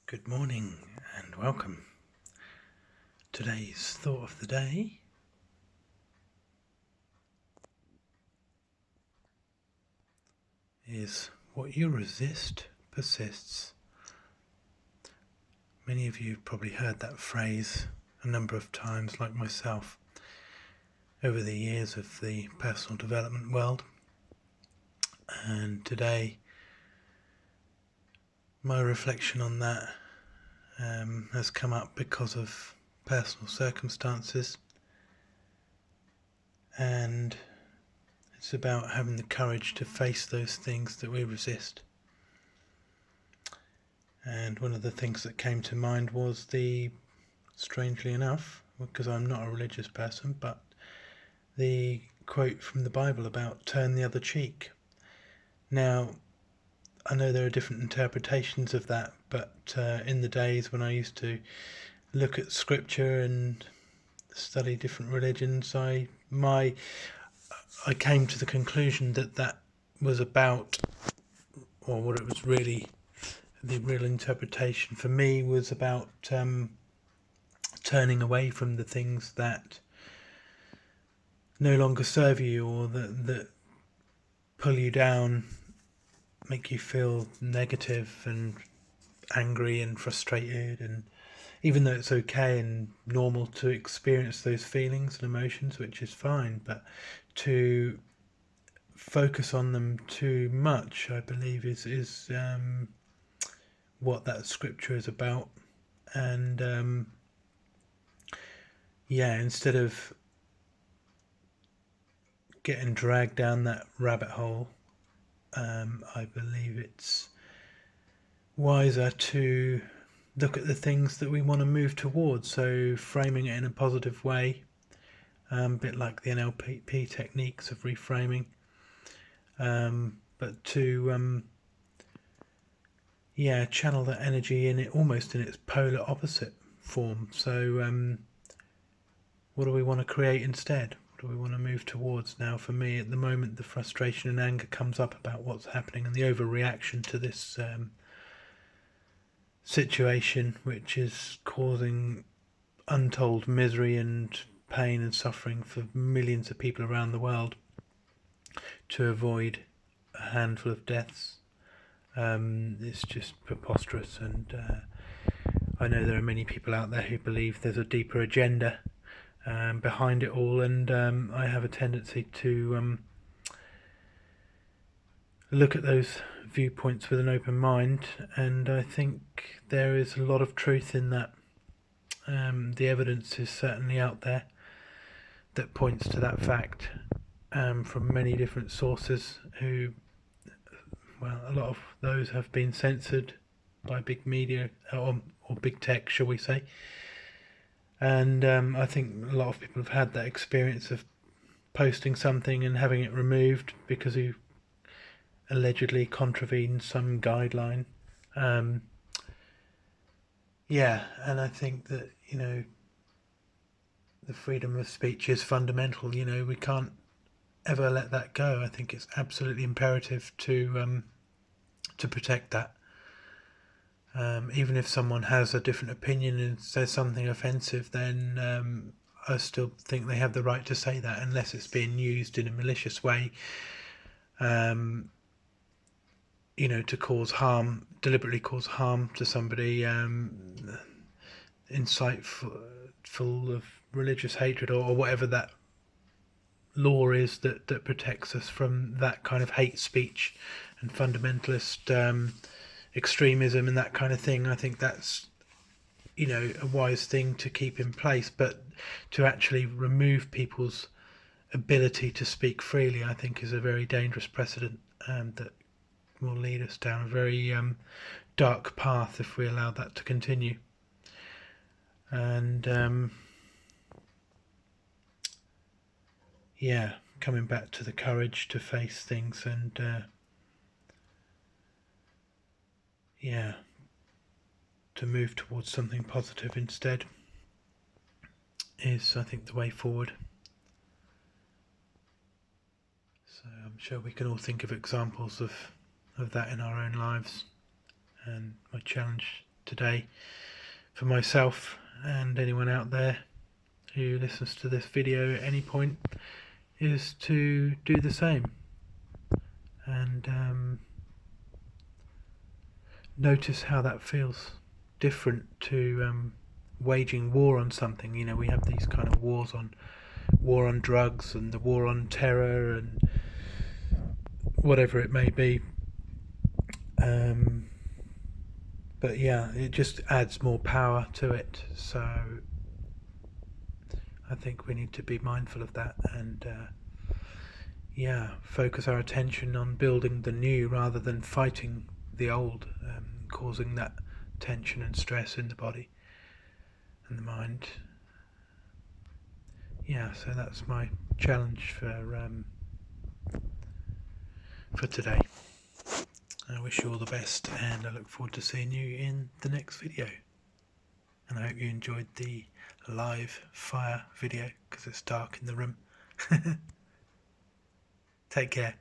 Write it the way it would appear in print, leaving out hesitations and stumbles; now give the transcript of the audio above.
Good morning and welcome. Today's thought of the day is what you resist persists. Many of you have probably heard that phrase a number of times, like myself, over the years of the personal development world. And today, my reflection on that has come up because of personal circumstances, and it's about having the courage to face those things that we resist. And one of the things that came to mind was strangely enough, because I'm not a religious person, but the quote from the Bible about turn the other cheek. Now, I know there are different interpretations of that, but in the days when I used to look at scripture and study different religions, I came to the conclusion that was about, or what it was really, the real interpretation for me was about turning away from the things that no longer serve you, or that pull you down, make you feel negative and angry and frustrated. And even though it's okay and normal to experience those feelings and emotions, which is fine, but to focus on them too much, I believe, is what that scripture is about. And instead of getting dragged down that rabbit hole, I believe it's wiser to look at the things that we want to move towards, so framing it in a positive way, a bit like the NLP techniques of reframing, but to channel that energy in it almost in its polar opposite form. So what do we want to create instead? What do we want to move towards? Now, for me at the moment, the frustration and anger comes up about what's happening and the overreaction to this situation, which is causing untold misery and pain and suffering for millions of people around the world to avoid a handful of deaths. It's just preposterous, and I know there are many people out there who believe there's a deeper agenda behind it all, and I have a tendency to look at those viewpoints with an open mind, and I think there is a lot of truth in that. The evidence is certainly out there that points to that fact, from many different sources a lot of those have been censored by big media, or big tech, shall we say. And I think a lot of people have had that experience of posting something and having it removed because you allegedly contravened some guideline. And I think that, the freedom of speech is fundamental. We can't ever let that go. I think it's absolutely imperative to protect that. Even if someone has a different opinion and says something offensive, then I still think they have the right to say that, unless it's being used in a malicious way, to cause harm, deliberately cause harm to somebody, insightful of religious hatred, or whatever that law is that protects us from that kind of hate speech and fundamentalist extremism and that kind of thing. I think that's a wise thing to keep in place, but to actually remove people's ability to speak freely, I think, is a very dangerous precedent, that will lead us down a very dark path if we allow that to continue. And coming back to the courage to face things and to move towards something positive instead is, I think, the way forward. So I'm sure we can all think of examples of that in our own lives, and my challenge today for myself and anyone out there who listens to this video at any point is to do the same and notice how that feels different to waging war on something. You know, we have these kind of war on drugs and the war on terror and whatever it may be. But yeah, it just adds more power to it. So I think we need to be mindful of that and focus our attention on building the new rather than fighting the old, causing that tension and stress in the body and the mind. Yeah, so that's my challenge for today. I wish you all the best, and I look forward to seeing you in the next video. And I hope you enjoyed the live fire video because it's dark in the room. Take care.